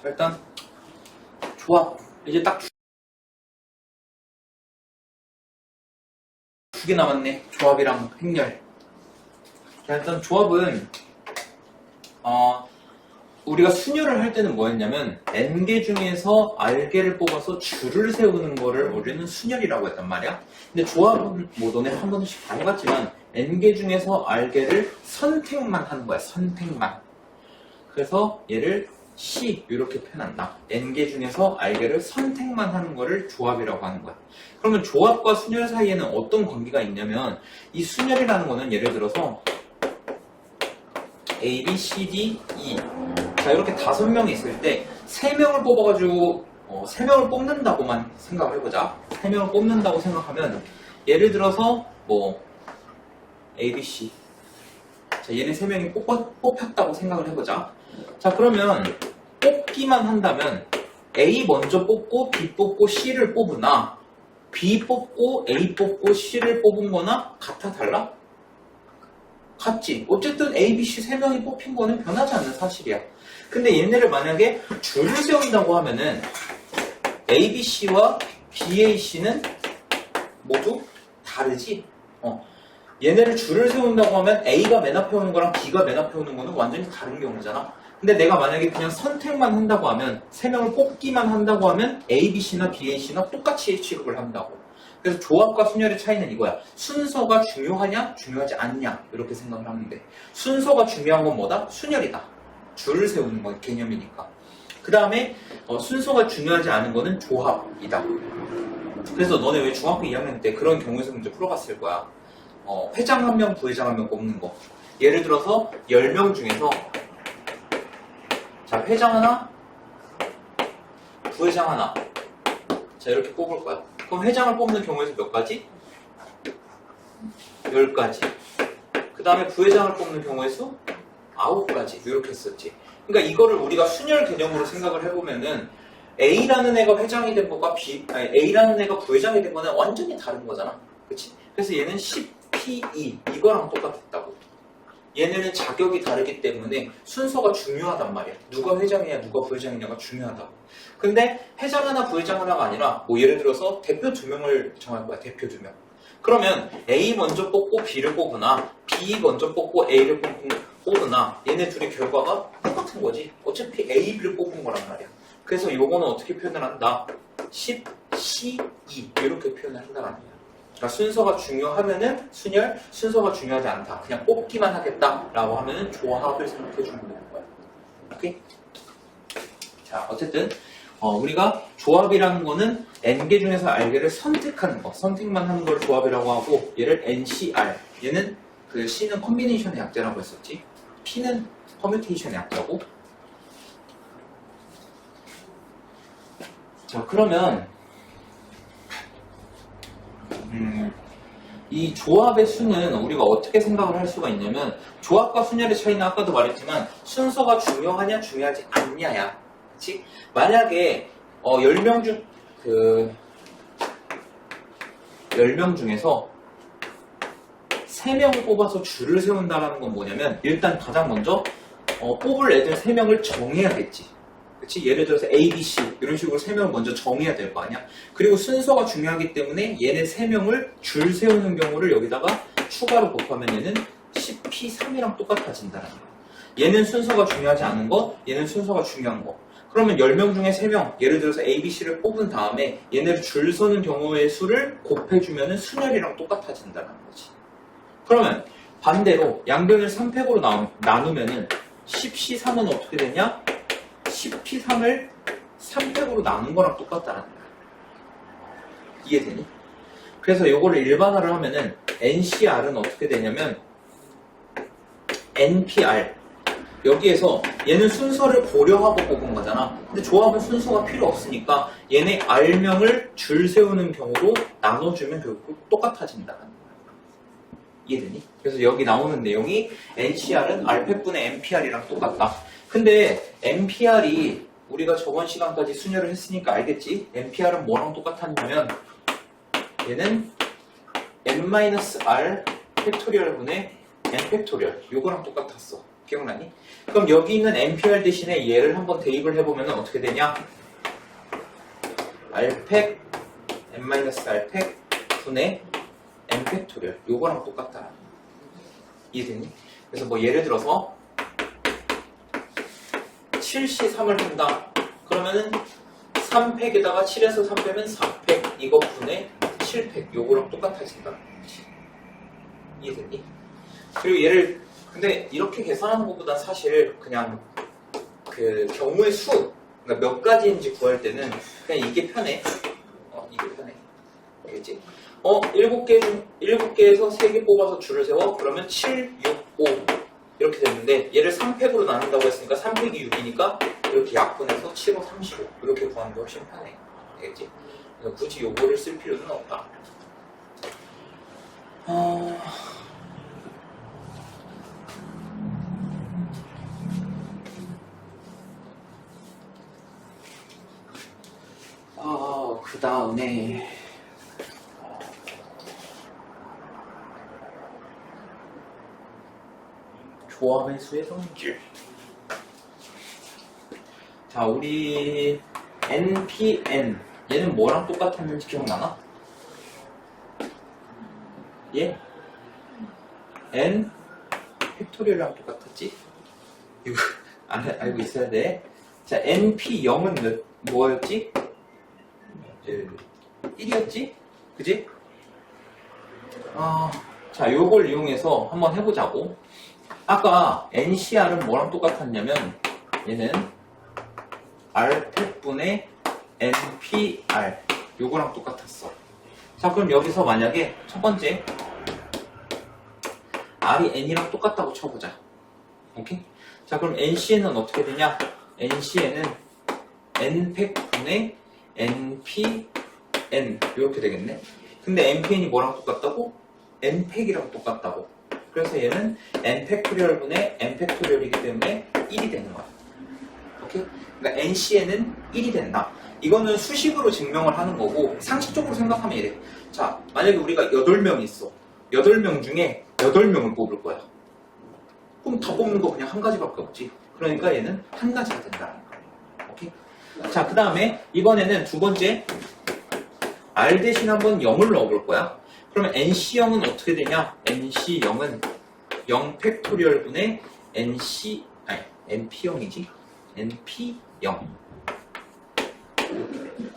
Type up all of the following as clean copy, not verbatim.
일단 조합 이제 딱 두 개 남았네. 조합이랑 행렬. 자, 일단 조합은 우리가 순열을 할 때는 뭐였냐면 n개 중에서 r개를 뽑아서 줄을 세우는 거를 우리는 순열이라고 했단 말이야. 근데 조합은 뭐 너네 한 번씩 다 해봤지만 n개 중에서 r개를 선택만 하는 거야. 선택만. 그래서 얘를 C 이렇게 표현한다. n개 중에서 r개를 선택만 하는 거를 조합이라고 하는 거야. 그러면 조합과 순열 사이에는 어떤 관계가 있냐면 이 순열이라는 거는 예를 들어서 A, B, C, D, E 자 이렇게 5명이 있을 때 3명을 뽑아가지고 3명을 뽑는다고만 생각을 해보자. 3명을 뽑는다고 생각하면 예를 들어서 뭐 A, B, C 자 얘네 3명이 뽑혔다고 생각을 해보자. 자 그러면 뽑기만 한다면 A 먼저 뽑고 B 뽑고 C를 뽑으나 B 뽑고 A 뽑고 C를 뽑은 거나 같아 달라? 같지. 어쨌든 A, B, C 3명이 뽑힌 거는 변하지 않는 사실이야. 근데 얘네를 만약에 줄을 세운다고 하면은 A, B, C와 B, A, C는 모두 다르지. 얘네를 줄을 세운다고 하면 A가 맨 앞에 오는 거랑 B가 맨 앞에 오는 거는 완전히 다른 경우잖아. 근데 내가 만약에 그냥 선택만 한다고 하면 3명을 뽑기만 한다고 하면 A, B, C나 B, A, C나 똑같이 취급을 한다고. 그래서 조합과 순열의 차이는 이거야. 순서가 중요하냐 중요하지 않냐 이렇게 생각을 하면 돼. 순서가 중요한 건 뭐다? 순열이다. 줄을 세우는 건 개념이니까. 그 다음에 순서가 중요하지 않은 거는 조합이다. 그래서 너네 왜 중학교 2학년 때 그런 경우에서 문제 풀어봤을 거야. 회장 1명, 부회장 1명 뽑는 거. 예를 들어서 10명 중에서 자 회장 하나, 부회장 하나 자 이렇게 뽑을 거야. 그럼 회장을 뽑는 경우에서 몇 가지? 10가지. 그 다음에 부회장을 뽑는 경우의 수? 9가지. 이렇게 했었지. 그러니까 이거를 우리가 순열 개념으로 생각을 해보면은 A라는 애가 회장이 된 거가 A라는 애가 부회장이 된 거는 완전히 다른 거잖아. 그치? 그래서 얘는 10PE 이거랑 똑같았다고. 얘네는 자격이 다르기 때문에 순서가 중요하단 말이야. 누가 회장이냐 누가 부회장이냐가 중요하다고. 근데 회장 하나 부회장 하나가 아니라 뭐 예를 들어서 대표 2명을 정할 거야. 대표 2명. 그러면 A 먼저 뽑고 B를 뽑으나 B 먼저 뽑고 A를 뽑으나 얘네 둘의 결과가 똑같은 거지. 어차피 A, B를 뽑은 거란 말이야. 그래서 요거는 어떻게 표현을 한다? 10, C, E 이렇게 표현을 한다는 거야. 그러니까 순서가 중요하면은 순열, 순서가 중요하지 않다. 그냥 뽑기만 하겠다라고 하면은 조합을 생각해 주면 되는 거야. 오케이? 자, 어쨌든 우리가 조합이라는 거는 n개 중에서 r개를 선택하는 거, 선택만 하는 걸 조합이라고 하고 얘를 NCR, 얘는 그 C는 컨비네이션의 약자라고 했었지. P는 퍼뮤테이션의 약자고. 자, 그러면 이 조합의 수는 우리가 어떻게 생각을 할 수가 있냐면 조합과 순열의 차이는 아까도 말했지만 순서가 중요하냐 중요하지 않냐야. 그치? 만약에 10명 중 10명 중에서 3명을 뽑아서 줄을 세운다라는 건 뭐냐면 일단 가장 먼저 뽑을 애들 3명을 정해야겠지. 그치? 예를 들어서 A, B, C 이런 식으로 3명을 먼저 정해야 될 거 아니야. 그리고 순서가 중요하기 때문에 얘네 3명을 줄 세우는 경우를 여기다가 추가로 곱하면 얘는 10P3이랑 똑같아진다는 거야. 얘는 순서가 중요하지 않은 거, 얘는 순서가 중요한 거. 그러면 10명 중에 3명, 예를 들어서 A, B, C를 뽑은 다음에 얘네를 줄 서는 경우의 수를 곱해주면 순열이랑 똑같아진다는 거지. 그러면 반대로 양변을 3팩으로 나누면은 10C3은 어떻게 되냐? 10P3을 3팩으로 나눈 거랑 똑같다는 거야. 이해되니? 그래서 요거를 일반화를 하면은 NCR은 어떻게 되냐면 NPR 여기에서 얘는 순서를 고려하고 뽑은 거잖아. 근데 조합은 순서가 필요 없으니까 얘네 R명을 줄 세우는 경우로 나눠주면 결국 똑같아진다는 거야. 이해되니? 그래서 여기 나오는 내용이 NCR은 R팩분의 NPR이랑 똑같다. 근데 NPR이 우리가 저번 시간까지 순열을 했으니까 알겠지? NPR은 뭐랑 똑같았냐면 얘는 N-R 팩토리얼 분의 N 팩토리얼 요거랑 똑같았어. 기억나니? 그럼 여기 있는 NPR 대신에 얘를 한번 대입을 해보면 어떻게 되냐? R팩 n-R팩 분의 n팩토리얼 요거랑 똑같다. 이해되니? 그래서 뭐 예를 들어서 7시 3을 한다. 그러면은 3팩에다가 7에서 3 빼면 4팩 이거 분의 7팩 요거랑 똑같아진다. 이해됐니? 그리고 얘를 근데 이렇게 계산하는 것보다 사실 그냥 그 경우의 수 그러니까 몇 가지인지 구할 때는 그냥 이게 편해. 이게 편해. 알겠지? 7개에서 3개 뽑아서 줄을 세워. 그러면 7, 6, 5 이렇게 됐는데 얘를 3팩으로 나눈다고 했으니까 3팩이 6이니까 이렇게 약분해서 7, 5, 35 이렇게 구하는 게 훨씬 편해. 알겠지? 그래서 굳이 요거를 쓸 필요는 없다. 그 다음에 조합의 수의 성질. 자, 우리 NPN 얘는 뭐랑 똑같았는지 기억나나? 예? N 팩토리얼이랑 똑같았지? 이거 알고 있어야 돼. 자, NP0은 뭐였지? 1이었지? 그지? 자, 요걸 이용해서 한번 해보자고. 아까 NCR은 뭐랑 똑같았냐면 얘는 R팩분의 NPR 요거랑 똑같았어. 자, 그럼 여기서 만약에 첫 번째 R이 N이랑 똑같다고 쳐보자. 오케이? 자, 그럼 NCN은 어떻게 되냐? NCN은 N팩분의 NPN 이렇게 되겠네. 근데 NPN이 뭐랑 똑같다고? N팩이랑 똑같다고. 그래서 얘는 N팩토리얼분의 N팩토리얼이기 때문에 1이 되는 거야. 오케이? 그러니까 NCN은 1이 된다. 이거는 수식으로 증명을 하는 거고 상식적으로 생각하면 이래. 자, 만약에 우리가 8명 있어. 8명 중에 8명을 뽑을 거야. 그럼 다 뽑는 거 그냥 한 가지밖에 없지. 그러니까 얘는 한 가지가 된다는 거야. 오케이? 자, 그 다음에 이번에는 두 번째 R 대신 한번 0을 넣어볼 거야. 그러면 NC0은 어떻게 되냐? NC0은 0 팩토리얼분의 NP0이지? NP0.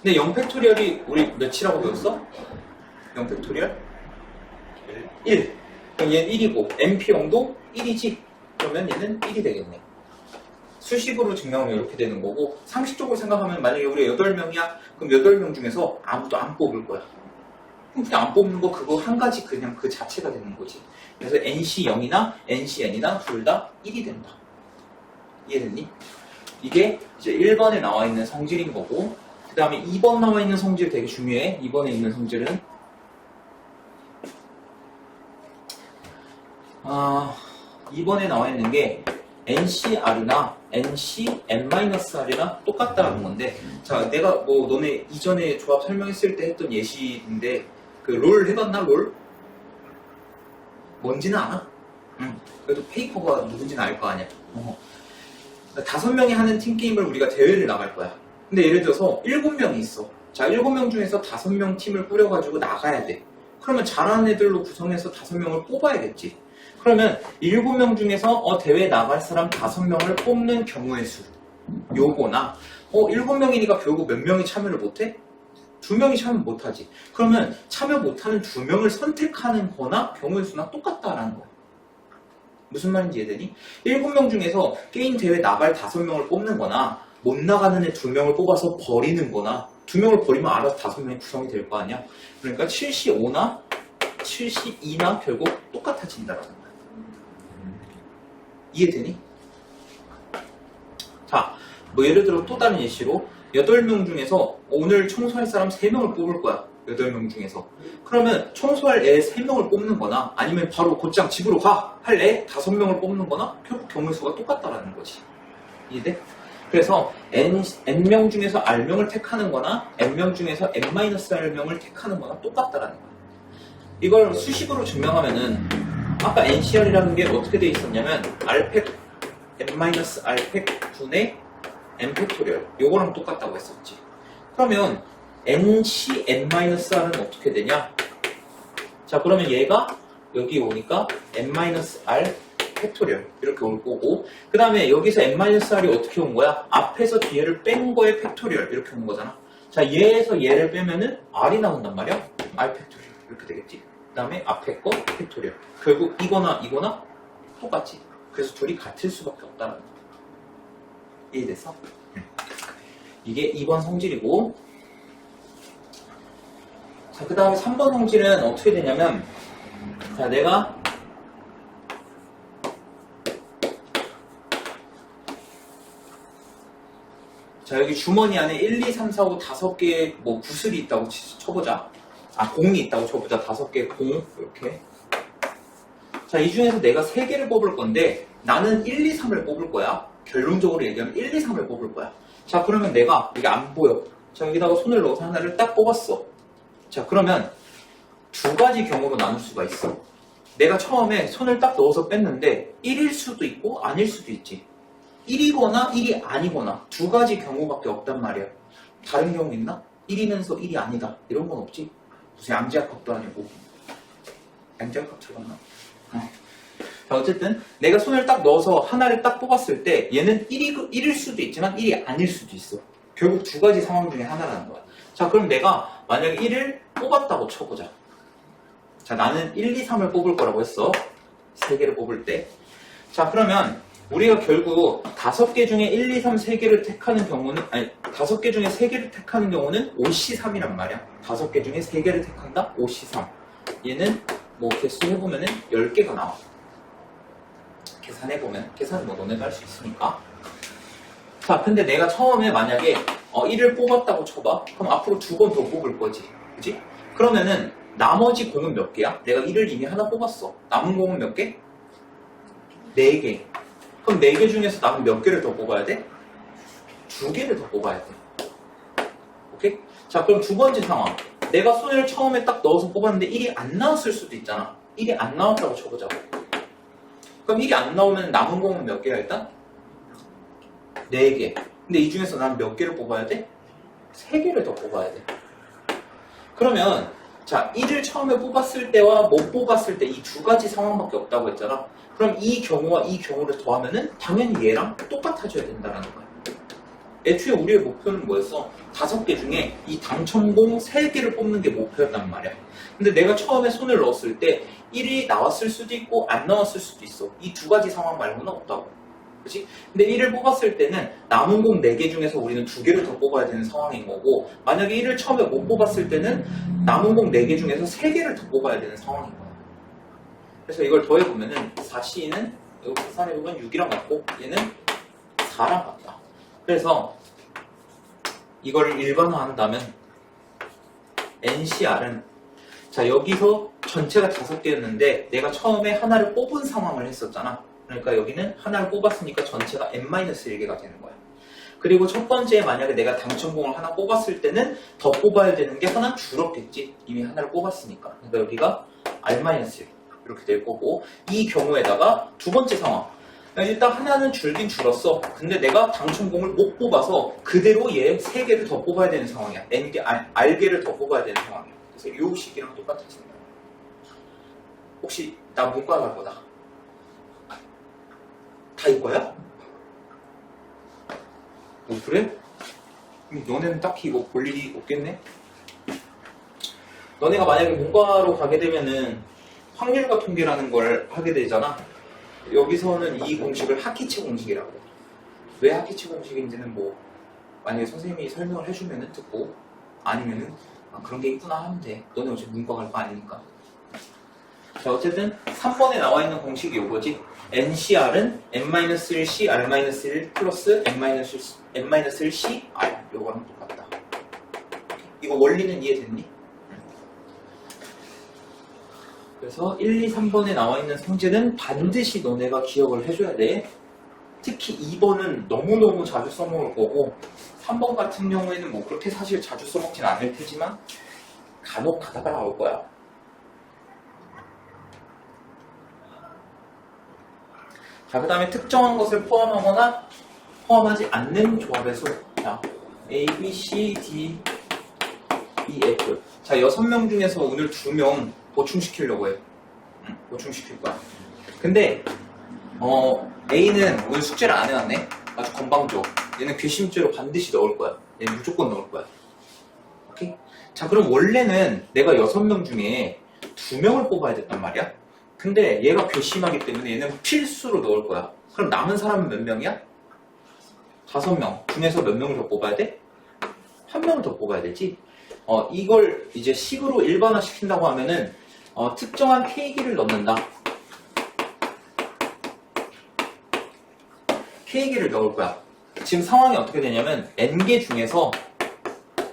근데 0 팩토리얼이 우리 몇이라고 배웠어? 0 팩토리얼? 1. 그럼 얘는 1이고 NP0도 1이지? 그러면 얘는 1이 되겠네. 수식으로 증명하면 이렇게 되는 거고 상식적으로 생각하면 만약에 우리 8명이야 그럼 8명 중에서 아무도 안 뽑을 거야. 그럼 그냥 안 뽑는 거 그거 한 가지 그냥 그 자체가 되는 거지. 그래서 NC0이나 NCN이나 둘 다 1이 된다. 이해됐니? 이게 이제 1번에 나와 있는 성질인 거고 그 다음에 2번 나와 있는 성질 되게 중요해. 2번에 있는 성질은 2번에 나와 있는 게 NCR이나 NCN-R이나 똑같다라는 건데 자 내가 뭐 너네 이전에 조합 설명했을 때 했던 예시인데 그 롤 해봤나 롤? 뭔지는 알아? 응. 그래도 페이퍼가 누군지는 알 거 아니야. 5명이 하는 팀게임을 우리가 대회를 나갈 거야. 근데 예를 들어서 7명이 있어. 자 7명 중에서 5명 팀을 꾸려가지고 나가야 돼. 그러면 잘하는 애들로 구성해서 5명을 뽑아야겠지. 그러면 7명 중에서 대회에 나갈 사람 5명을 뽑는 경우의 수 요거나 7명이니까 결국 몇 명이 참여를 못해? 2명이 참여 못하지. 그러면 참여 못하는 2명을 선택하는 거나 경우의 수나 똑같다라는 거야. 무슨 말인지 이해되니? 7명 중에서 게임 대회 나갈 5명을 뽑는 거나 못 나가는 애 2명을 뽑아서 버리는 거나 2명을 버리면 알아서 5명이 구성이 될 거 아니야? 그러니까 7C5나 7C2나 결국 똑같아진다라는 거야. 이해되니? 자, 뭐 예를 들어 또 다른 예시로 8명 중에서 오늘 청소할 사람 3명을 뽑을 거야. 8명 중에서. 그러면 청소할 애 3명을 뽑는 거나 아니면 바로 곧장 집으로 가! 할 애 5명을 뽑는 거나 결국 경우의 수가 똑같다라는 거지. 이해돼? 그래서 N명 중에서 R명을 택하는 거나 N명 중에서 N-R명을 택하는 거나 똑같다라는 거야. 이걸 수식으로 증명하면은 아까 NCR이라는 게 어떻게 돼 있었냐면 R팩 n-r 팩분의 n 팩토리얼 요거랑 똑같다고 했었지. 그러면 nc n-r은 어떻게 되냐? 자, 그러면 얘가 여기 오니까 n-r 팩토리얼 이렇게 올 거고, 그 다음에 여기서 n-r이 어떻게 온 거야? 앞에서 뒤에를 뺀 거의 팩토리얼 이렇게 온 거잖아. 자, 얘에서 얘를 빼면은 r이 나온단 말이야. r 팩토리얼 이렇게 되겠지. 그 다음에 앞에 거 팩토리얼. 결국 이거나 똑같지. 그래서 둘이 같을 수밖에 없다는 거. 이해됐어? 이게 2번 성질이고, 자, 그 다음에 3번 성질은 어떻게 되냐면, 자, 내가 자, 여기 주머니 안에 1, 2, 3, 4, 5, 5개의 뭐 구슬이 있다고 쳐보자. 공이 있다고 쳐보자. 5개의 공, 이렇게. 자, 이 중에서 내가 3개를 뽑을 건데, 나는 1, 2, 3을 뽑을 거야. 결론적으로 얘기하면 1, 2, 3을 뽑을 거야. 자, 그러면 내가, 이게 안 보여. 자, 여기다가 손을 넣어서 하나를 딱 뽑았어. 자, 그러면 두 가지 경우로 나눌 수가 있어. 내가 처음에 손을 딱 넣어서 뺐는데, 1일 수도 있고, 아닐 수도 있지. 1이거나 1이 아니거나 두 가지 경우밖에 없단 말이야. 다른 경우 있나? 1이면서 1이 아니다. 이런 건 없지. 무슨 양지합합도 아니고. 양지합합 들어갔나? 자, 어쨌든 내가 손을 딱 넣어서 하나를 딱 뽑았을 때 얘는 1일 수도 있지만 1이 아닐 수도 있어. 결국 두 가지 상황 중에 하나라는 거야. 자, 그럼 내가 만약에 1을 뽑았다고 쳐보자. 자, 나는 1, 2, 3을 뽑을 거라고 했어. 3개를 뽑을 때. 자, 그러면 우리가 결국 5개 중에 1, 2, 3, 3개를 택하는 경우는, 아니, 5개 중에 3개를 택하는 경우는 5C3이란 말이야. 5개 중에 3개를 택한다? 5C3. 얘는 뭐 개수 해보면은 10개가 나와. 계산해보면, 계산은 뭐 너네가 할 수 있으니까. 자, 근데 내가 처음에 만약에 1을 뽑았다고 쳐봐. 그럼 앞으로 2번 더 뽑을 거지. 그지? 그러면은 나머지 공은 몇 개야? 내가 1을 이미 하나 뽑았어. 남은 공은 몇 개? 4개. 그럼 4개 중에서 남은 몇 개를 더 뽑아야 돼? 2개를 더 뽑아야 돼. 오케이? 자, 그럼 두 번째 상황. 내가 손을 처음에 딱 넣어서 뽑았는데 1이 안 나왔을 수도 있잖아. 1이 안 나왔다고 쳐보자고. 그럼 1이 안 나오면 남은 공은 몇 개야 일단? 4개. 근데 이 중에서 난 몇 개를 뽑아야 돼? 3개를 더 뽑아야 돼. 그러면 자, 1을 처음에 뽑았을 때와 못 뽑았을 때 이 두 가지 상황밖에 없다고 했잖아. 그럼 이 경우와 이 경우를 더하면은 당연히 얘랑 똑같아져야 된다는 거야. 애초에 우리의 목표는 뭐였어? 5개 중에 이 당첨공 3개를 뽑는 게 목표였단 말이야. 근데 내가 처음에 손을 넣었을 때 1이 나왔을 수도 있고 안 나왔을 수도 있어. 이 두 가지 상황 말고는 없다고. 그치? 근데 1을 뽑았을 때는 남은 공 4개 중에서 우리는 2개를 더 뽑아야 되는 상황인 거고, 만약에 1을 처음에 못 뽑았을 때는 남은 공 4개 중에서 3개를 더 뽑아야 되는 상황인 거야. 그래서 이걸 더해보면은 4C는 여기 계산해보면 6이랑 같고 얘는 4랑 같다. 그래서 이거를 일반화한다면 NCR은 자, 여기서 전체가 5개였는데 내가 처음에 하나를 뽑은 상황을 했었잖아. 그러니까 여기는 하나를 뽑았으니까 전체가 n-1개가 되는 거야. 그리고 첫 번째에 만약에 내가 당첨공을 하나 뽑았을 때는 더 뽑아야 되는 게 하나 줄었겠지. 이미 하나를 뽑았으니까. 그러니까 여기가 r-1 이렇게 될 거고, 이 경우에다가 두 번째 상황. 일단 하나는 줄긴 줄었어. 근데 내가 당첨공을 못 뽑아서 그대로 얘 3개를 더 뽑아야 되는 상황이야. R개를 더 뽑아야 되는 상황이야. 그래서 이 식이랑 똑같아지는 거야. 혹시 나 문과 갈 거다. 다 이거야? 그래? 너네는 딱히 이거 볼 일이 없겠네? 너네가 만약에 문과로 가게 되면은 확률과 통계라는 걸 하게 되잖아. 여기서는 이 공식을 하키치 공식이라고 해. 왜 하키치 공식인지는 뭐 만약에 선생님이 설명을 해주면은 듣고, 아니면은 그런 게 있구나 하면 돼. 너네 어차피 문과 갈 거 아니니까. 자, 어쨌든 3번에 나와 있는 공식이 이거지. NCR은 n-1C R-1 플러스 n-1C R. 요거랑 똑같다. 이거 원리는 이해됐니? 그래서 1, 2, 3번에 나와 있는 성질은 반드시 너네가 기억을 해줘야 돼. 특히 2번은 너무너무 자주 써먹을 거고, 3번 같은 경우에는 뭐 그렇게 사실 자주 써먹진 않을 테지만 간혹 가다가 나올 거야. 자, 그 다음에 특정한 것을 포함하거나 포함하지 않는 조합의 수. 자, A, B, C, D, E, F. 자, 6명 중에서 오늘 2명 보충시키려고 해. 보충시킬 거야. 근데 A는 오늘 숙제를 안 해왔네. 아주 건방져. 얘는 괘씸죄로 반드시 넣을 거야. 얘는 무조건 넣을 거야. 오케이? 자, 그럼 원래는 내가 6명 중에 2명을 뽑아야 됐단 말이야. 근데 얘가 괘씸하기 때문에 얘는 필수로 넣을 거야. 그럼 남은 사람은 몇 명이야? 5명 중에서 몇 명을 더 뽑아야 돼? 1명을 더 뽑아야 되지. 이걸 이제 식으로 일반화 시킨다고 하면은 특정한 K기를 넣는다. K기를 넣을 거야. 지금 상황이 어떻게 되냐면 N개 중에서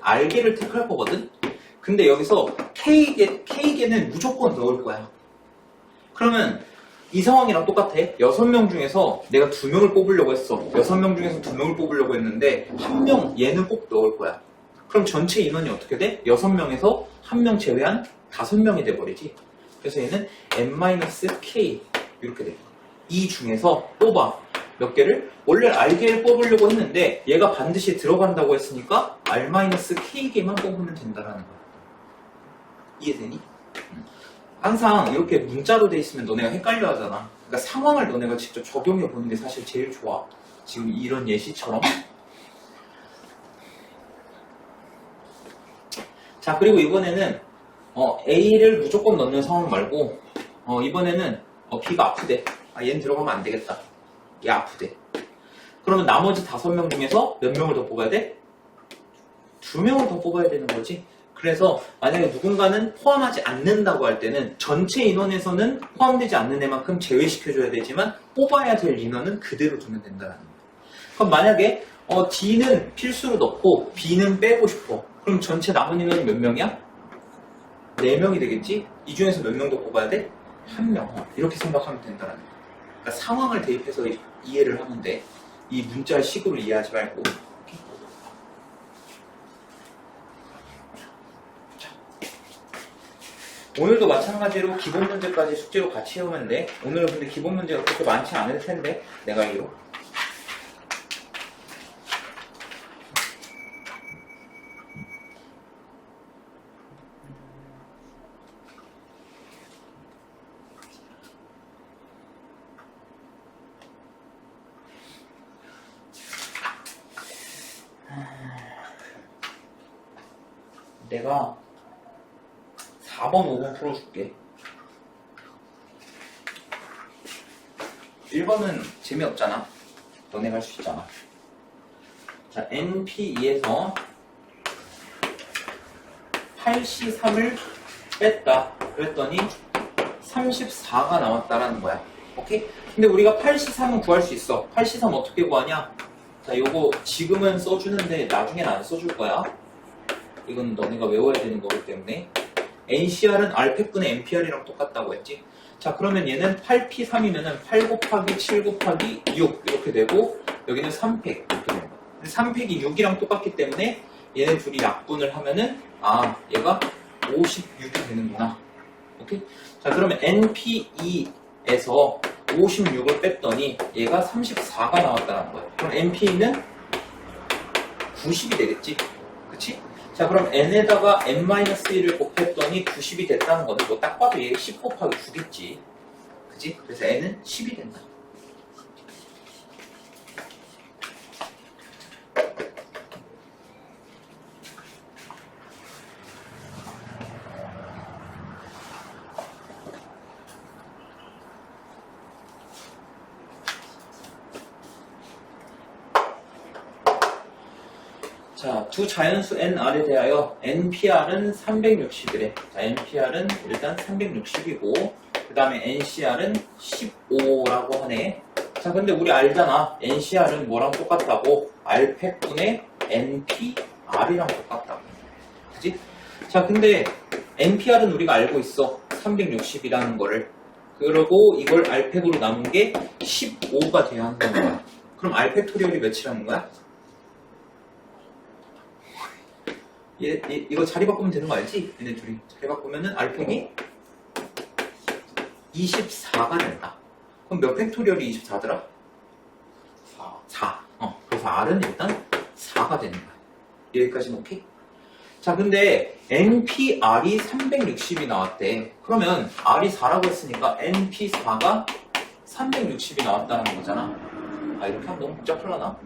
R개를 택할 거거든. 근데 여기서 K개는 무조건 넣을 거야. 그러면 이 상황이랑 똑같아. 6명 중에서 내가 2명을 뽑으려고 했어. 6명 중에서 2명을 뽑으려고 했는데 1명 얘는 꼭 넣을 거야. 그럼 전체 인원이 어떻게 돼? 6명에서 1명 제외한 5명이 돼버리지. 그래서 얘는 n-k 이렇게 돼. 이 중에서 뽑아. 몇 개를? 원래 R개를 뽑으려고 했는데 얘가 반드시 들어간다고 했으니까 R-K개만 뽑으면 된다라는 거야. 이해되니? 항상 이렇게 문자로 돼 있으면 너네가 헷갈려 하잖아. 그러니까 상황을 너네가 직접 적용해 보는 게 사실 제일 좋아. 지금 이런 예시처럼. 자, 그리고 이번에는 A를 무조건 넣는 상황 말고 이번에는 B가 아프대. 얘는 들어가면 안 되겠다. 얘 아프대. 그러면 나머지 5명 중에서 몇 명을 더 뽑아야 돼? 2명을 더 뽑아야 되는 거지. 그래서 만약에 누군가는 포함하지 않는다고 할 때는 전체 인원에서는 포함되지 않는 애만큼 제외시켜줘야 되지만 뽑아야 될 인원은 그대로 두면 된다는 거예요. 그럼 만약에 D는 필수로 넣고 B는 빼고 싶어. 그럼 전체 남은 인원이 몇 명이야? 4명이 되겠지? 이 중에서 몇 명 더 뽑아야 돼? 1명. 이렇게 생각하면 된다는 거예요. 그러니까 상황을 대입해서 이해를 하면 돼. 이 문자 식으로 이해하지 말고. 자. 오늘도 마찬가지로 기본 문제까지 숙제로 같이 해오면 돼. 오늘은 근데 기본 문제가 그렇게 많지 않을 텐데 내가 알기로. 내가 4번, 5번 풀어줄게. 1번은 재미없잖아. 너네가 할 수 있잖아. 자, NP2에서 83을 뺐다. 그랬더니 34가 나왔다라는 거야. 오케이? 근데 우리가 83은 구할 수 있어. 83 어떻게 구하냐? 자, 요거 지금은 써주는데 나중엔 안 써줄 거야. 이건 너네가 외워야 되는 거기 때문에 NCR은 R팩분의 NPR이랑 똑같다고 했지. 자, 그러면 얘는 8P3이면은 8 곱하기 7 곱하기 6 이렇게 되고 여기는 3팩 이렇게 되는 거야. 3팩이 6이랑 똑같기 때문에 얘네 둘이 약분을 하면은 얘가 56이 되는구나. 오케이? 자, 그러면 NP2에서 56을 뺐더니 얘가 34가 나왔다는 거야. 그럼 NP2는 90이 되겠지. 그치? 자, 그럼 n에다가 n-1을 곱했더니 90이 됐다는 건데 뭐 딱 봐도 얘 10 곱하기 9겠지. 그치? 그래서 n은 10이 된다. 자, 두 자연수 nr에 대하여 npr은 360이래. 자, npr은 일단 360이고 그 다음에 ncr은 15라고 하네. 자, 근데 우리 알잖아. ncr은 뭐랑 똑같다고? r팩분의 npr이랑 똑같다고. 그치? 자, 근데 npr은 우리가 알고 있어. 360이라는 거를. 그리고 이걸 r팩으로 남은 게 15가 돼야 한다는 거야. 그럼 r팩토리얼이 몇이라는 거야? 이거 자리 바꾸면 되는 거 알지? 얘네 둘이 자리 바꾸면은 r팩이 24가 된다. 그럼 몇 팩토리얼이 24더라? 4. 그래서 R은 일단 4가 되는 거야. 여기까지는 오케이? 자, 근데 NPR이 360이 나왔대. 그러면 R이 4라고 했으니까 NP4가 360이 나왔다는 거잖아. 아, 이렇게 하면 너무 복잡하려나?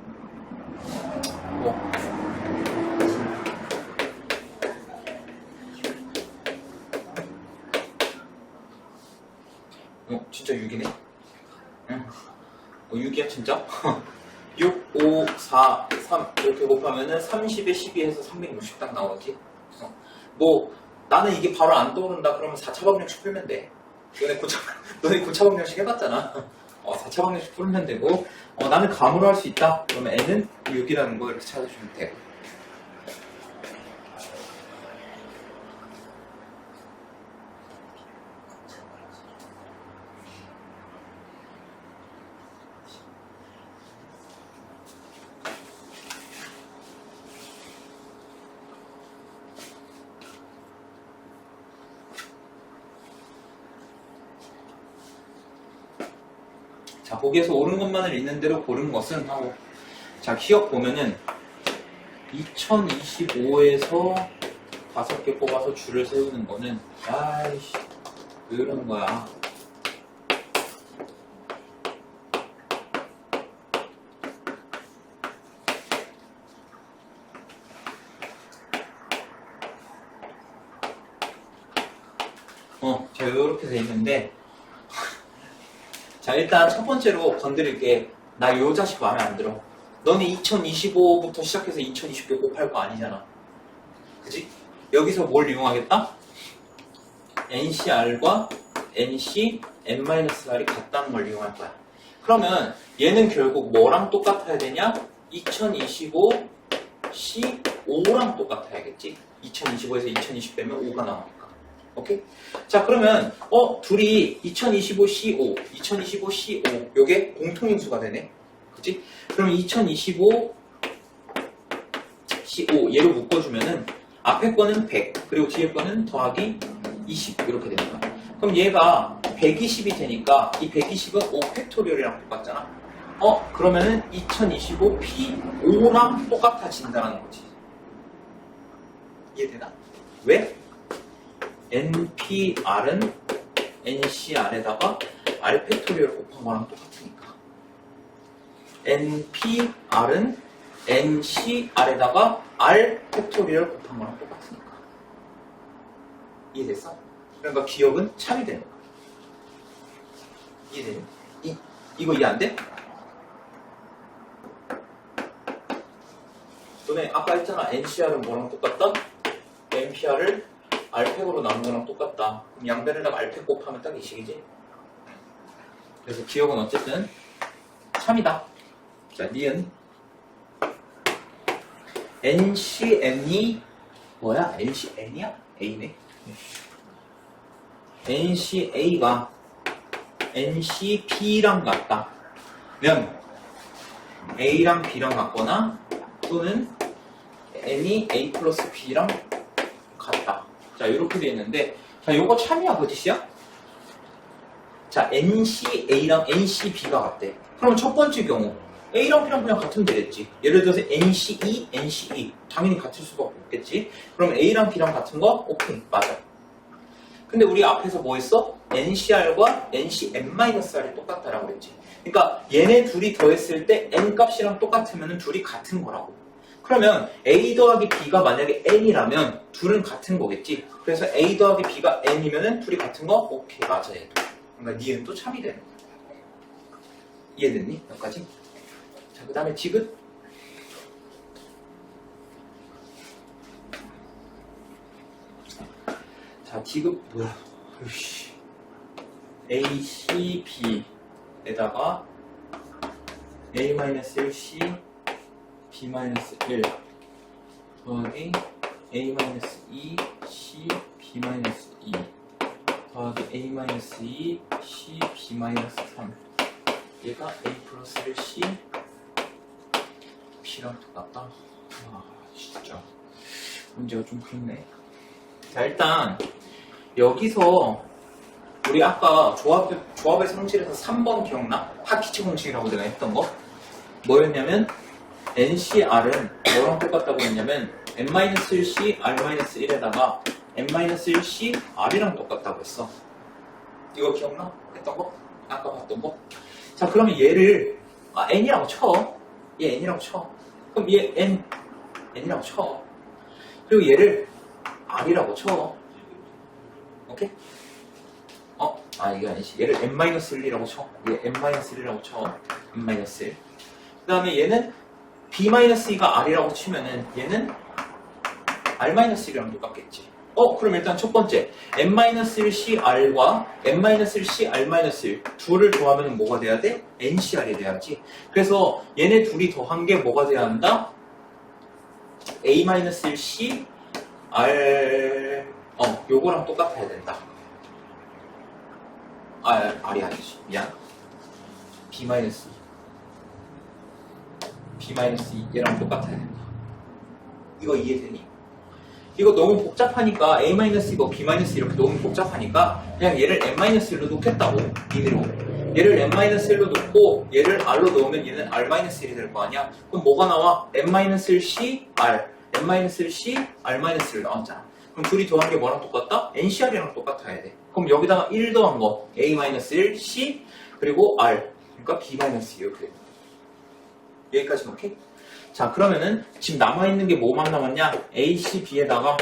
진짜 6이네. 응. 6이야, 진짜? 6, 5, 4, 3 이렇게 곱하면은 30에 12 해서 360 딱 나오지. 뭐 나는 이게 바로 안 떠오른다 그러면 4차 방정식 풀면 돼. 너네 9차 방정식 해봤잖아. 4차 방정식 풀면 되고 나는 감으로 할 수 있다. 그러면 n은 6이라는 거 이렇게 찾아주면 돼. 자, 거기에서 옳은 것만을 있는 대로 고른 것은 하고, 자, 기억 보면은 2025에서 5개 뽑아서 줄을 세우는 거는 아이씨 왜 이러는 거야. 제가 이렇게 돼 있는데, 자, 일단 첫 번째로 건드릴게. 나 요 자식 마음에 안 들어. 너네 2025부터 시작해서 2020개 곱할 거 아니잖아. 그지? 여기서 뭘 이용하겠다? NCR과 NC N-R이 같다는 걸 이용할 거야. 그러면 얘는 결국 뭐랑 똑같아야 되냐? 2025 C5랑 똑같아야겠지? 2025에서 2020 빼면 5가 나오니까. 오케이? 자, 그러면 둘이 2025 C5, 2025 C5 요게 공통인수가 되네. 그치? 그럼 2025 C5 얘로 묶어주면은 앞에 거는 100 그리고 뒤에 거는 더하기 20 이렇게 되는 거야. 그럼 얘가 120이 되니까 이 120은 5팩토리얼이랑 똑같잖아. 그러면은 2025 P5랑 똑같아진다는 거지. 이해되나? 왜? NPR은 NCR에다가 R 팩토리얼 곱한 거랑 똑같으니까. NPR은 NCR에다가 R 팩토리얼 곱한 거랑 똑같으니까. 이해됐어? 그러니까 기억은 참이 되는 거야. 이해되니? 이거 이해 안 돼? 너네 아까 했잖아. NCR은 뭐랑 똑같다? NPR을 R팩으로 나눈 거랑 똑같다. 그럼 양변에다가 R팩 곱하면 딱 이 식이지? 그래서 기억은 어쨌든 참이다. 자, 니은 NCN이 뭐야? NCN이야? A네. NCA가 NCB랑 같다. 면 A랑 B랑 같거나 또는 N이 A 플러스 B랑 같다. 자, 이렇게 되어 있는데, 자, 요거 참이야, 거짓이야? 자, NCA랑 NCB가 같대. 그럼 첫 번째 경우, A랑 B랑 그냥 같으면 되겠지. 예를 들어서 NCE, NCE. 당연히 같을 수밖에 없겠지. 그럼 A랑 B랑 같은 거? 오케이, 맞아. 근데 우리 앞에서 뭐 했어? NCR과 NCN-R이 똑같다라고 그랬지. 그러니까 얘네 둘이 더했을 때 N 값이랑 똑같으면 둘이 같은 거라고. 그러면 A 더하기 B가 만약에 N이라면 둘은 같은 거겠지. 그래서 A 더하기 B가 N이면은 둘이 같은 거? 오케이, 맞아, 얘도. 그러니까 니은 또 참이 되는 거야. 이해됐니? 여기까지? 자, 그 다음에 디귿. 자, 디귿 뭐야? 으이씨. ACB에다가 A-1C B-1 더하기 A-2 C B-2 더하기 A-2 C B-3 얘가 A 플러스 1 C B랑 똑같다. 아, 진짜 문제가 좀 그렇네. 자, 일단 여기서 우리 아까 조합의 성질에서 3번 기억나? 하키치 공식이라고 내가 했던 거? 뭐였냐면 NCR은 뭐랑 똑같다고 했냐면 n-1c r-1에다가 n-1c r이랑 똑같다고 했어. 이거 기억나? 했던 거? 아까 봤던 거? 자, 그러면 얘를 n이라고 쳐. 얘 n이라고 쳐. 그럼 얘 n이라고 쳐. 그리고 얘를 r이라고 쳐. 오케이? 이게 아니지. 얘를 n-1이라고 쳐. 얘 n-1이라고 쳐. n-1. 그 다음에 얘는 b-2가 r이라고 치면은 얘는 r-1이랑 똑같겠지. 그럼 일단 첫 번째 n-1c r과 n-1c r-1 둘을 더하면 뭐가 돼야 돼? ncr이 돼야지. 그래서 얘네 둘이 더한 게 뭐가 돼야 한다? a-1c r 요거랑 똑같아야 된다. r이 아니지. 미안. b-2 얘랑 똑같아야 된다. 이거 이해되니? 이거 너무 복잡하니까 a-이고 b- 이렇게 너무 복잡하니까 그냥 얘를 n-1로 놓겠다고. 임의로 얘를 n-1로 놓고 얘를 r로 넣으면 얘는 r-1이 될 거 아니야. 그럼 뭐가 나와? n-c r n-c r-1를 나왔잖아. 그럼 둘이 더한 게 뭐랑 똑같다? ncr이랑 똑같아야 돼. 그럼 여기다가 1 더한 거 a-1 c 그리고 r 그러니까 b- 이렇게 돼. 여기까지 오케이? 자, 그러면은 지금 남아있는 게 뭐만 남았냐? A, C, B에다가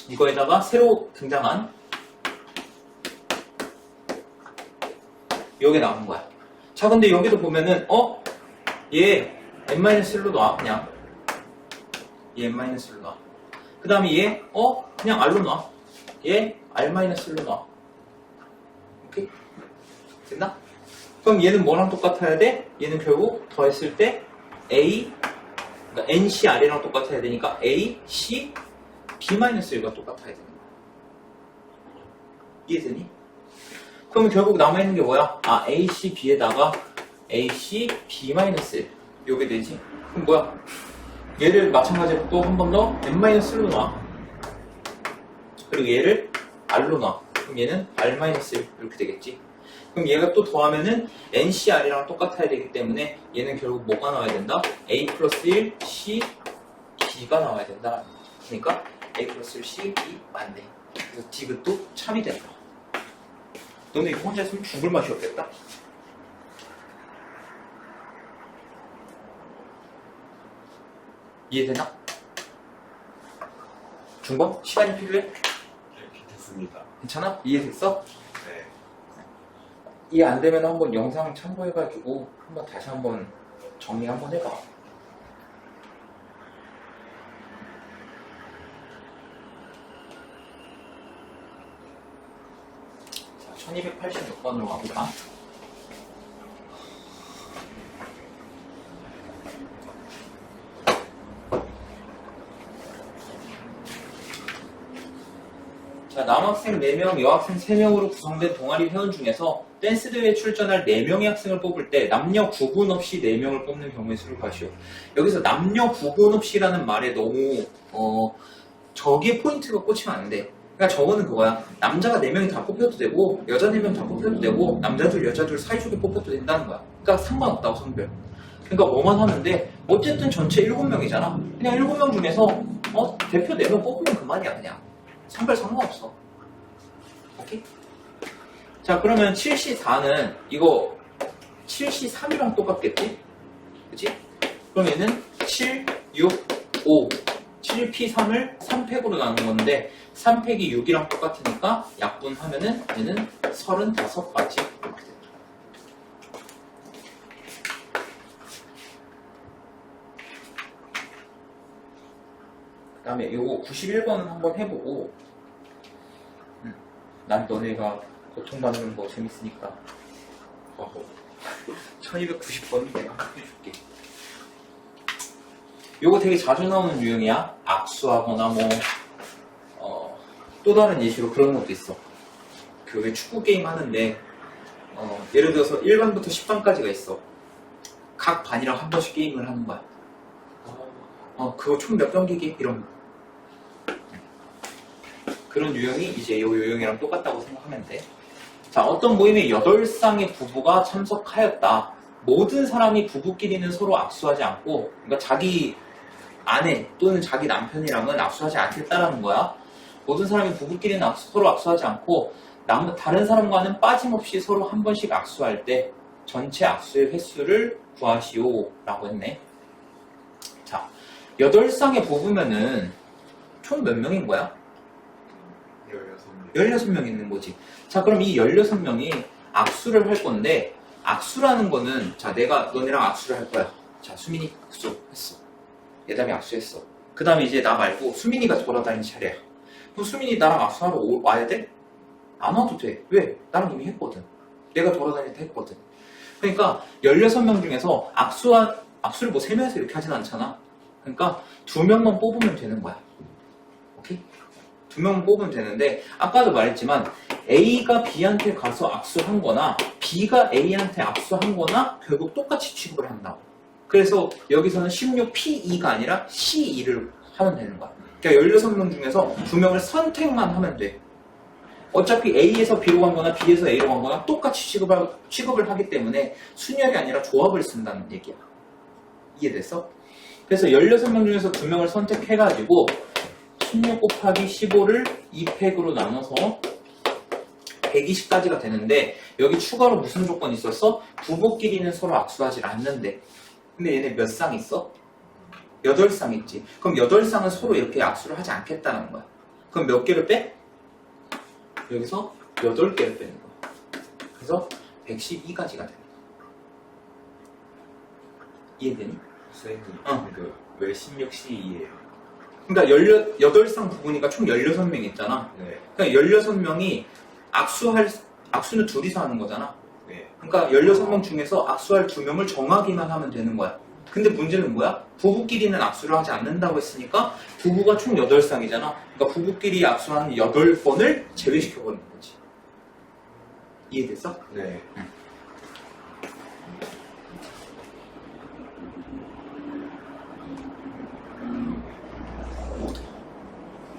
이거에다가 새로 등장한 요게 남은 거야. 자, 근데 여기도 보면은 얘 n-1로 놔. 그냥 얘 n-1로 놔. 그 다음에 얘 그냥 r로 놔. 얘 r-1로 놔. 오케이? 됐나? 그럼 얘는 뭐랑 똑같아야 돼? 얘는 결국 더했을 때 A, 그러니까 NCR이랑 똑같아야 되니까 A, C, B-1가 똑같아야 되는 거야. 이해되니? 그러면 결국 남아있는 게 뭐야? A, C, B에다가 A, C, B-1 요게 되지? 그럼 뭐야? 얘를 마찬가지로 또 한 번 더 n-로 놔. 그리고 얘를 r로 놔. 그럼 얘는 r-1 이렇게 되겠지? 그럼 얘가 또 더하면은 NCR이랑 똑같아야 되기 때문에 얘는 결국 뭐가 나와야 된다? A 플러스 1, C, B가 나와야 된다. 그러니까 A 플러스 1, C, B 맞네. 그래서 디귿도 참이 된다. 너네 이거 혼자 있으면 죽을 맛이 없겠다? 이해되나? 중범? 시간이 필요해? 네, 괜찮습니다. 괜찮아? 이해됐어? 네. 이해 안 되면 한번 영상 참고해가지고 한번 다시 한번 정리 한번 해봐. 자, 1286번으로 가보자. 자, 남학생 4명, 여학생 3명으로 구성된 동아리 회원 중에서 댄스 대회에 출전할 4명의 학생을 뽑을 때 남녀 구분 없이 4명을 뽑는 경우의 수를 구하시오. 여기서 남녀 구분 없이라는 말에 너무 저기에 포인트가 꽂히면 안 돼. 그러니까 저거는 그거야. 남자가 4명이 다 뽑혀도 되고 여자 4명 다 뽑혀도 되고 남자 둘 여자 둘 사이좋게 뽑혀도 된다는 거야. 그러니까 상관없다고 성별. 그러니까 뭐만 하면 돼. 어쨌든 전체 7명이잖아. 그냥 7명 중에서 대표 4명 뽑으면 그만이야 그냥. 성별 상관없어. 오케이? 자, 그러면 7C4는 이거 7C3이랑 똑같겠지? 그치? 그럼 얘는 7, 6, 5 7P3을 3팩으로 나눈 건데 3팩이 6이랑 똑같으니까 약분하면은 얘는 35가지 이렇게 된다. 그 다음에 요거 91번은 한번 해보고 난 너네가 고통받는 거 재밌으니까 1290번은 내가 해줄게. 요거 되게 자주 나오는 유형이야. 악수하거나 또 다른 예시로 그런 것도 있어. 그 왜 축구 게임 하는데 예를 들어서 1반부터 10반까지가 있어. 각 반이랑 한 번씩 게임을 하는 거야. 그거 총 몇 경기기? 이런 거. 그런 유형이 이제 이 유형이랑 똑같다고 생각하면 돼. 자, 어떤 모임에 8쌍의 부부가 참석하였다. 모든 사람이 부부끼리는 서로 악수하지 않고, 그러니까 자기 아내 또는 자기 남편이랑은 악수하지 않겠다라는 거야. 모든 사람이 부부끼리는 서로 악수하지 않고, 다른 사람과는 빠짐없이 서로 한 번씩 악수할 때 전체 악수의 횟수를 구하시오 라고 했네. 자, 8쌍의 부부면은 총 몇 명인 거야? 16명. 16명 있는 거지. 자, 그럼 이 16명이 악수를 할 건데, 악수라는 거는, 자, 내가 너네랑 악수를 할 거야. 자, 수민이 악수했어. 예담이 악수했어. 그 다음에 이제 나 말고 수민이가 돌아다니는 차례야. 그럼 수민이 나랑 악수하러 와야 돼? 안 와도 돼. 왜? 나랑 이미 했거든. 내가 돌아다닐 때 했거든. 그러니까 16명 중에서 악수를 뭐 3명에서 이렇게 하진 않잖아. 그러니까 2명만 뽑으면 되는 거야. 오케이? 2명만 뽑으면 되는데, 아까도 말했지만 A가 B한테 가서 악수한 거나 B가 A한테 악수한 거나 결국 똑같이 취급을 한다고. 그래서 여기서는 16P2가 아니라 C2를 하면 되는 거야. 그러니까 16명 중에서 2명을 선택만 하면 돼. 어차피 A에서 B로 간 거나 B에서 A로 간 거나 똑같이 취급을 하기 때문에 순열이 아니라 조합을 쓴다는 얘기야. 이해됐어? 그래서 16명 중에서 2명을 선택해가지고 16 곱하기 15를 2팩으로 나눠서 120까지가 되는데, 여기 추가로 무슨 조건이 있었어? 부부끼리는 서로 악수하지 않는데. 근데 얘네 몇 쌍 있어? 8쌍 있지. 그럼 8쌍은 서로 이렇게 악수를 하지 않겠다는 거야. 그럼 몇 개를 빼? 여기서 8개를 빼는 거야. 그래서 112가지가 되는 거야. 이해되니? 선생님, 어. 왜 16C예요? 그러니까 18쌍 부부니까 총 16명 있잖아. 네. 그러니까 16명이 악수는 둘이서 하는 거잖아. 네. 그러니까 16명 중에서 악수할 2명을 정하기만 하면 되는 거야. 근데 문제는 뭐야? 부부끼리는 악수를 하지 않는다고 했으니까 부부가 총 8쌍이잖아. 그러니까 부부끼리 악수하는 8번을 제외시켜버리는 거지. 이해됐어? 네.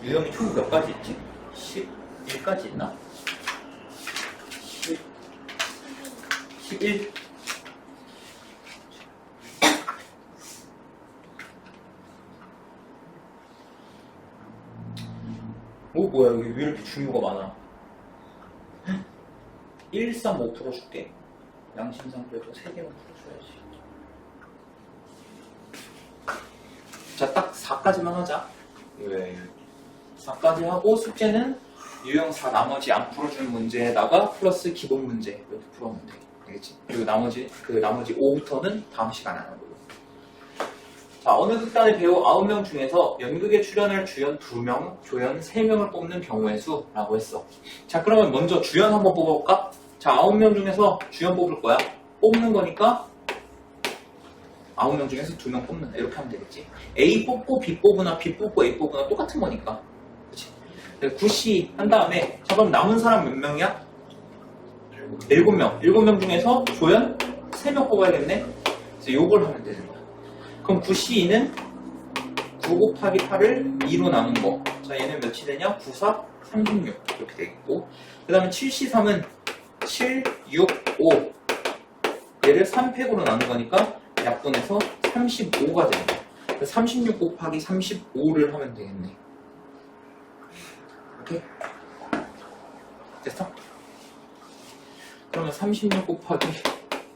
유형이 총 몇 가지 있지? 11가지 있나? 11? 뭐야, 여기 왜 이렇게 중요가 많아? 1, 3, 5 풀어줄게. 양심상 그래도 3개만 풀어줘야지. 자, 딱 4까지만 하자. 네. 4까지 하고, 숙제는 유형 4 나머지 안 풀어주는 문제에다가 플러스 기본 문제 이렇게 풀어보면 돼. 알겠지? 그리고 나머지 5부터는 다음 시간에 하는 걸로. 자, 어느 극단의 배우 9명 중에서 연극에 출연할 주연 2명, 조연 3명을 뽑는 경우의 수라고 했어. 자, 그러면 먼저 주연 한번 뽑아볼까? 자, 9명 중에서 주연 뽑을 거야. 뽑는 거니까 9명 중에서 2명 뽑는다. 이렇게 하면 되겠지. A 뽑고 B 뽑으나 B 뽑고 A 뽑으나 똑같은 거니까. 그치? 9C 한 다음에, 자, 그럼 남은 사람 몇 명이야? 7명. 7명 중에서 조연 3명 뽑아야겠네? 그래서 요걸 하면 되는 거야. 그럼 9C2는 9 곱하기 8을 2로 나눈 거. 자, 얘는 몇이 되냐? 9, 4, 36. 이렇게 되겠고. 그 다음에 7C3은 7, 6, 5. 얘를 3팩으로 나눈 거니까 약분해서 35가 되는 거야. 36 곱하기 35를 하면 되겠네. 오케이? 됐어? 그러면 36 곱하기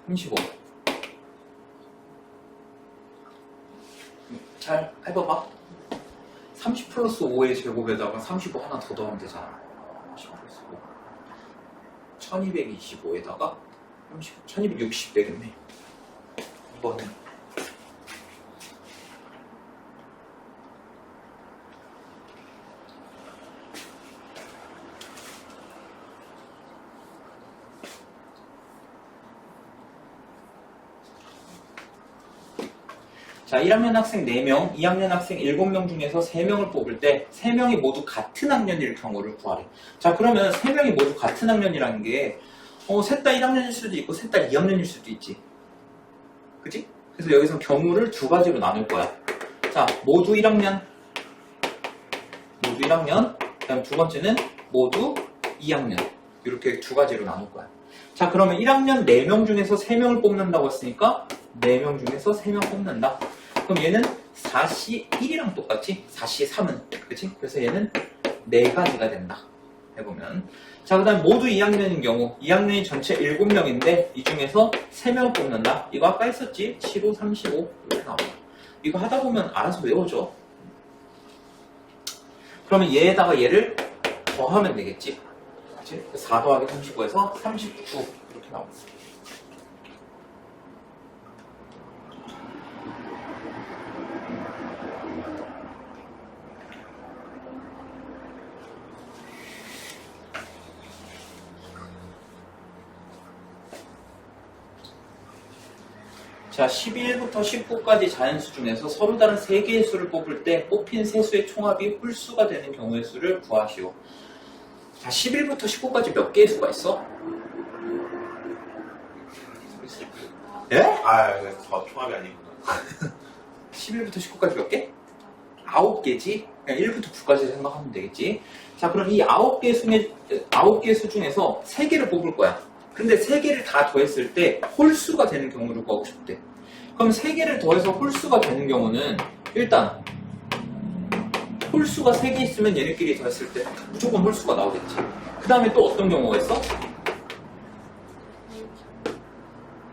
35. 잘 해봐봐. 30 플러스 5의 제곱에다가 35 하나 더 더하면 되잖아. 30 플러스 5. 1225에다가 1260 되겠네. 이거는. 자, 1학년 학생 4명, 2학년 학생 7명 중에서 3명을 뽑을 때 3명이 모두 같은 학년일 경우를 구하래. 자, 그러면 3명이 모두 같은 학년이라는 게 셋 다 1학년일 수도 있고 셋 다 2학년일 수도 있지. 그치? 그래서 여기서 경우를 2가지로 나눌 거야. 자, 모두 1학년, 그다음 두 번째는 모두 2학년. 이렇게 두 가지로 나눌 거야. 자, 그러면 1학년 4명 중에서 3명을 뽑는다고 했으니까 4명 중에서 3명 뽑는다. 그럼 얘는 4시 1이랑 똑같지? 4시 3은. 그치? 그래서 얘는 4가지가 된다. 해보면. 자, 그 다음 모두 2학년인 경우 2학년이 전체 7명인데 이 중에서 3명 뽑는다. 이거 아까 했었지? 7, 5, 35 이렇게 나온다. 이거 하다 보면 알아서 외워줘. 그러면 얘에다가 얘를 더하면 되겠지? 그치? 4 더하기 35에서 39 이렇게 나옵니다. 자, 11부터 19까지 자연수 중에서 서로 다른 3개의 수를 뽑을 때 뽑힌 세 수의 총합이 홀수가 되는 경우의 수를 구하시오. 자, 11부터 19까지 몇 개의 수가 있어? 예? 아, 저 총합이 아니구나. 11부터 19까지 몇 개? 9개지? 그냥 1부터 9까지 생각하면 되겠지. 자, 그럼 이 9개 수 중에서 3개를 뽑을 거야. 근데 3개를 다 더했을 때 홀수가 되는 경우를 구하고 싶대. 그럼 3개를 더해서 홀수가 되는 경우는 일단 홀수가 3개 있으면 얘네끼리 더했을 때 무조건 홀수가 나오겠지. 그 다음에 또 어떤 경우가 있어?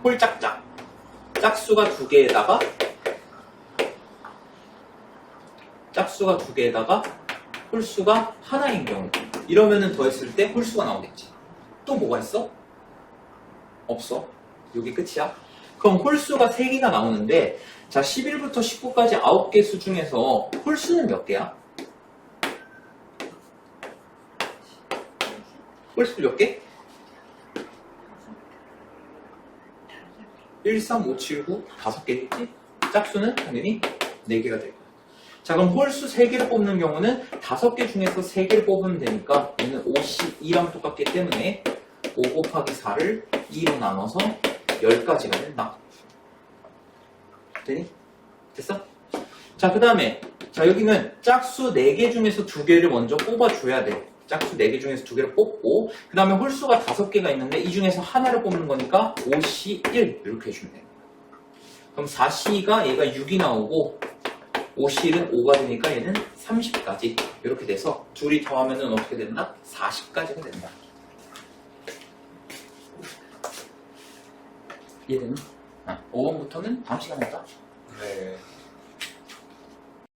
홀짝짝. 짝수가 2개에다가 홀수가 하나인 경우. 이러면은 더했을 때 홀수가 나오겠지. 또 뭐가 있어? 없어. 여기 끝이야. 그럼 홀수가 3개가 나오는데, 자, 11부터 19까지 9개 수 중에서 홀수는 몇 개야? 홀수 몇 개? 1, 3, 5, 7, 9, 5개겠지? 짝수는 당연히 4개가 될 거야. 자, 그럼 홀수 3개를 뽑는 경우는 5개 중에서 3개를 뽑으면 되니까 얘는 52랑 똑같기 때문에 5 곱하기 4를 2로 나눠서 10가지가 된다. 되니? 됐어? 자, 그 다음에 자, 여기는 짝수 4개 중에서 2개를 먼저 뽑아줘야 돼. 짝수 4개 중에서 2개를 뽑고 그 다음에 홀수가 5개가 있는데 이 중에서 하나를 뽑는 거니까 5시 1 이렇게 해주면 돼. 그럼 4시가 얘가 6이 나오고 5시 1은 5가 되니까 얘는 30까지 이렇게 돼서 둘이 더하면 어떻게 된다? 40까지가 된다. 이해되니? 5번부터는 다음 시간에 하자. 네.